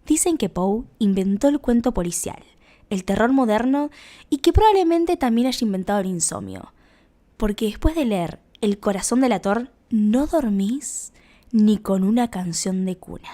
Dicen que Poe inventó el cuento policial, el terror moderno y que probablemente también haya inventado el insomnio. Porque después de leer El corazón delator, no dormís ni con una canción de cuna.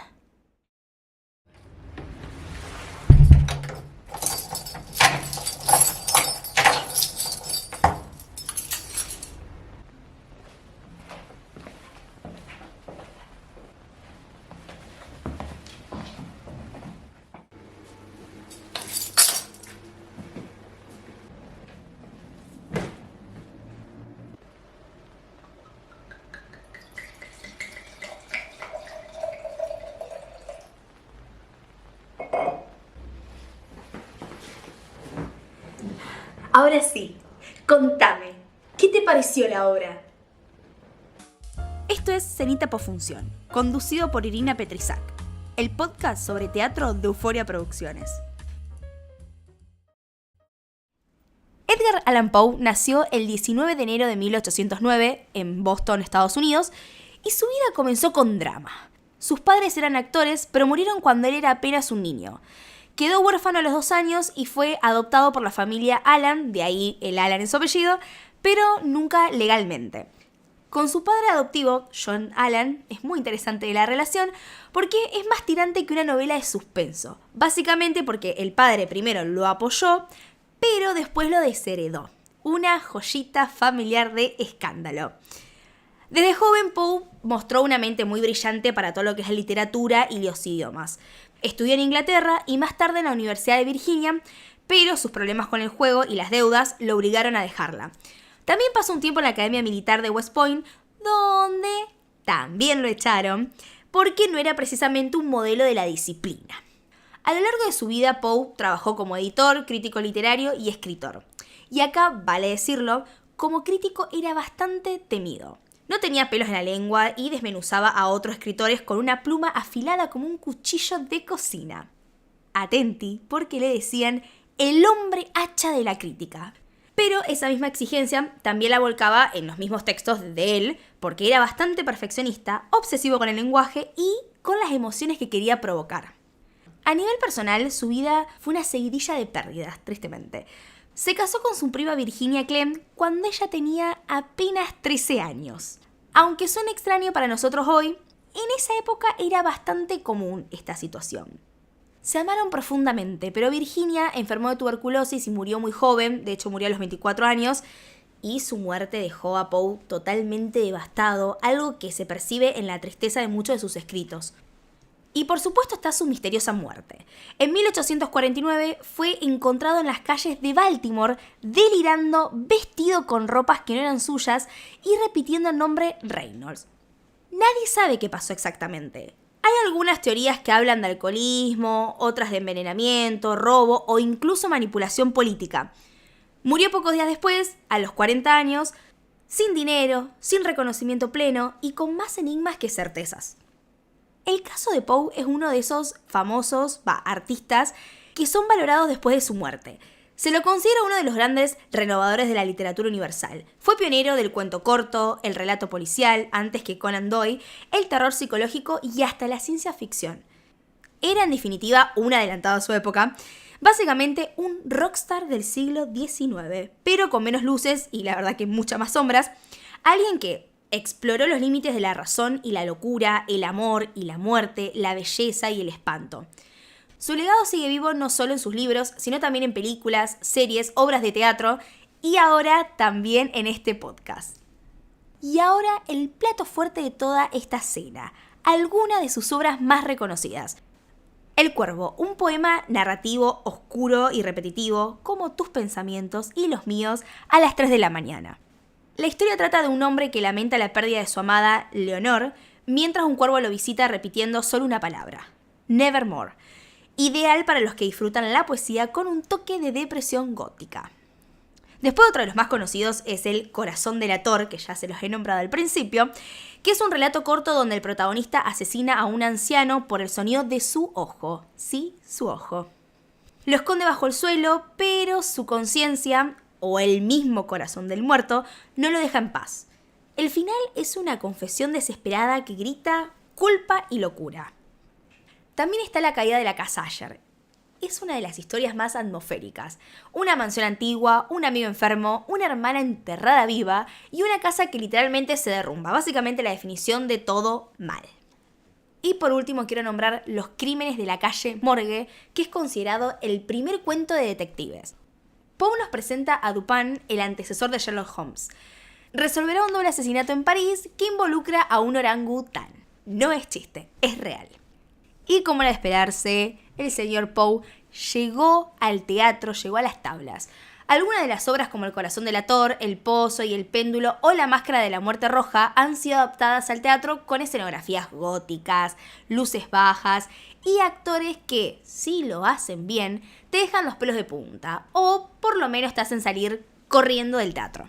Ahora sí, contame, ¿qué te pareció la obra? Esto es Cenita Pofunción, conducido por Irina Petrisac, el podcast sobre teatro de Euforia Producciones. Edgar Allan Poe nació el 19 de enero de 1809 en Boston, Estados Unidos, y su vida comenzó con drama. Sus padres eran actores, pero murieron cuando él era apenas un niño. Quedó huérfano a los 2 años y fue adoptado por la familia Allan, de ahí el Allan en su apellido, pero nunca legalmente. Con su padre adoptivo, John Allan, es muy interesante la relación porque es más tirante que una novela de suspenso. Básicamente porque el padre primero lo apoyó, pero después lo desheredó. Una joyita familiar de escándalo. Desde joven, Poe mostró una mente muy brillante para todo lo que es la literatura y los idiomas. Estudió en Inglaterra y más tarde en la Universidad de Virginia, pero sus problemas con el juego y las deudas lo obligaron a dejarla. También pasó un tiempo en la Academia Militar de West Point, donde también lo echaron, porque no era precisamente un modelo de la disciplina. A lo largo de su vida, Poe trabajó como editor, crítico literario y escritor. Y acá, vale decirlo, como crítico era bastante temido. No tenía pelos en la lengua y desmenuzaba a otros escritores con una pluma afilada como un cuchillo de cocina. Atenti, porque le decían el hombre hacha de la crítica. Pero esa misma exigencia también la volcaba en los mismos textos de él, porque era bastante perfeccionista, obsesivo con el lenguaje y con las emociones que quería provocar. A nivel personal, su vida fue una seguidilla de pérdidas, tristemente. Se casó con su prima Virginia Clem cuando ella tenía apenas 13 años. Aunque suene extraño para nosotros hoy, en esa época era bastante común esta situación. Se amaron profundamente, pero Virginia enfermó de tuberculosis y murió muy joven, de hecho murió a los 24 años, y su muerte dejó a Poe totalmente devastado, algo que se percibe en la tristeza de muchos de sus escritos. Y por supuesto está su misteriosa muerte. En 1849 fue encontrado en las calles de Baltimore delirando, vestido con ropas que no eran suyas y repitiendo el nombre Reynolds. Nadie sabe qué pasó exactamente. Hay algunas teorías que hablan de alcoholismo, otras de envenenamiento, robo o incluso manipulación política. Murió pocos días después, a los 40 años, sin dinero, sin reconocimiento pleno y con más enigmas que certezas. El caso de Poe es uno de esos famosos, artistas, que son valorados después de su muerte. Se lo considera uno de los grandes renovadores de la literatura universal. Fue pionero del cuento corto, el relato policial, antes que Conan Doyle, el terror psicológico y hasta la ciencia ficción. Era en definitiva un adelantado a su época, básicamente un rockstar del siglo XIX, pero con menos luces y la verdad que muchas más sombras, alguien que exploró los límites de la razón y la locura, el amor y la muerte, la belleza y el espanto. Su legado sigue vivo no solo en sus libros, sino también en películas, series, obras de teatro y ahora también en este podcast. Y ahora el plato fuerte de toda esta cena, alguna de sus obras más reconocidas. El Cuervo, un poema narrativo oscuro y repetitivo, como tus pensamientos y los míos a las 3 de la mañana. La historia trata de un hombre que lamenta la pérdida de su amada Leonor, mientras un cuervo lo visita repitiendo solo una palabra, Nevermore. Ideal para los que disfrutan la poesía con un toque de depresión gótica. Después otro de los más conocidos es El corazón delator, que ya se los he nombrado al principio, que es un relato corto donde el protagonista asesina a un anciano por el sonido de su ojo. Sí, su ojo. Lo esconde bajo el suelo, pero su conciencia, o el mismo corazón del muerto, no lo deja en paz. El final es una confesión desesperada que grita culpa y locura. También está la caída de la casa Ayer. Es una de las historias más atmosféricas. Una mansión antigua, un amigo enfermo, una hermana enterrada viva y una casa que literalmente se derrumba. Básicamente la definición de todo mal. Y por último quiero nombrar Los crímenes de la calle Morgue, que es considerado el primer cuento de detectives. Poe nos presenta a Dupin, el antecesor de Sherlock Holmes. Resolverá un doble asesinato en París que involucra a un orangután. No es chiste, es real. Y como era de esperarse, el señor Poe llegó al teatro, llegó a las tablas. Algunas de las obras como El corazón delator, El pozo y El péndulo o La máscara de la muerte roja han sido adaptadas al teatro con escenografías góticas, luces bajas y actores que, si lo hacen bien, te dejan los pelos de punta o por lo menos te hacen salir corriendo del teatro.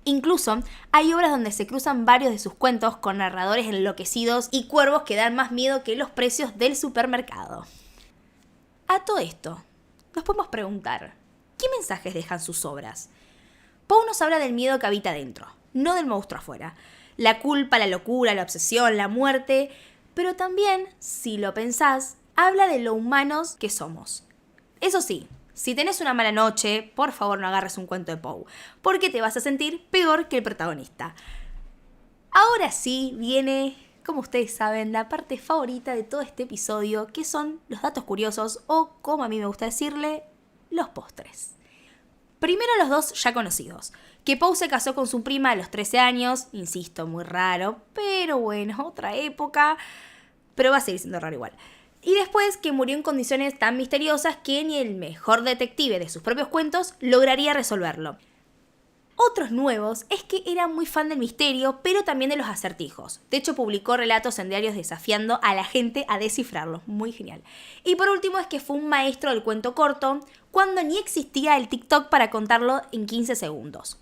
Incluso hay obras donde se cruzan varios de sus cuentos con narradores enloquecidos y cuervos que dan más miedo que los precios del supermercado. A todo esto, nos podemos preguntar, ¿qué mensajes dejan sus obras? Poe nos habla del miedo que habita dentro, no del monstruo afuera. La culpa, la locura, la obsesión, la muerte, pero también, si lo pensás, habla de lo humanos que somos. Eso sí, si tenés una mala noche, por favor no agarres un cuento de Poe, porque te vas a sentir peor que el protagonista. Ahora sí viene, como ustedes saben, la parte favorita de todo este episodio, que son los datos curiosos o, como a mí me gusta decirle, los postres. Primero los dos ya conocidos, que Poe se casó con su prima a los 13 años, insisto, muy raro, pero bueno, otra época, pero va a seguir siendo raro igual. Y después que murió en condiciones tan misteriosas que ni el mejor detective de sus propios cuentos lograría resolverlo. Otros nuevos es que era muy fan del misterio, pero también de los acertijos. De hecho, publicó relatos en diarios desafiando a la gente a descifrarlos. Muy genial. Y por último es que fue un maestro del cuento corto, cuando ni existía el TikTok para contarlo en 15 segundos.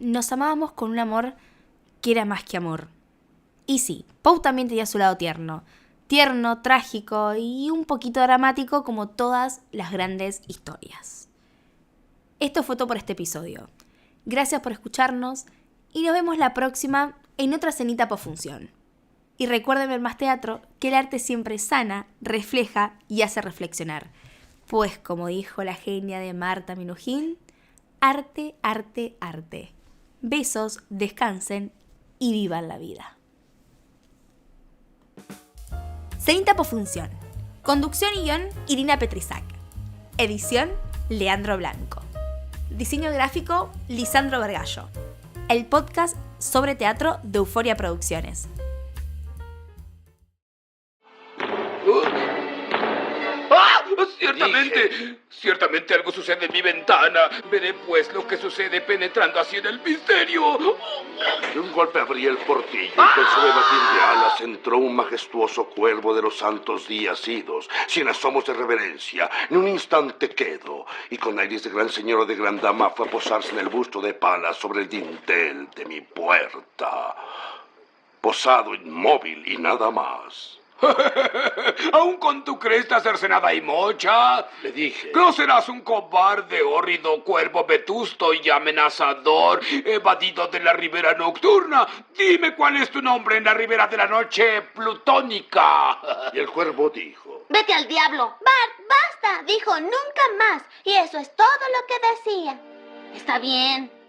Nos amábamos con un amor que era más que amor. Y sí, Poe también tenía su lado tierno. Tierno, trágico y un poquito dramático como todas las grandes historias. Esto fue todo por este episodio. Gracias por escucharnos y nos vemos la próxima en otra cenita posfunción. Y recuerden ver más teatro, que el arte siempre sana, refleja y hace reflexionar. Pues como dijo la genia de Marta Minujín, arte, arte, arte. Besos, descansen y vivan la vida. Cenita posfunción. Conducción y guión, Irina Petrisac. Edición, Leandro Blanco. Diseño gráfico, Lisandro Vergallo. El podcast sobre teatro de Euforia Producciones. ¡Ah! Ciertamente algo sucede en mi ventana. Veré pues lo que sucede penetrando así en el misterio. De un golpe abrí el portillo y con su batir de alas entró un majestuoso cuervo de los santos días idos, sin asomos de reverencia, ni un instante quedo, y con aires de gran señor o de gran dama fue a posarse en el busto de Palas sobre el dintel de mi puerta. Posado inmóvil y nada más. ¿Aún con tu cresta cercenada y mocha? Le dije. ¿No serás un cobarde, hórrido cuervo vetusto y amenazador, evadido de la ribera nocturna? Dime cuál es tu nombre en la ribera de la noche plutónica. Y el cuervo dijo. Vete al diablo. Bart, basta. Dijo nunca más. Y eso es todo lo que decía. Está bien.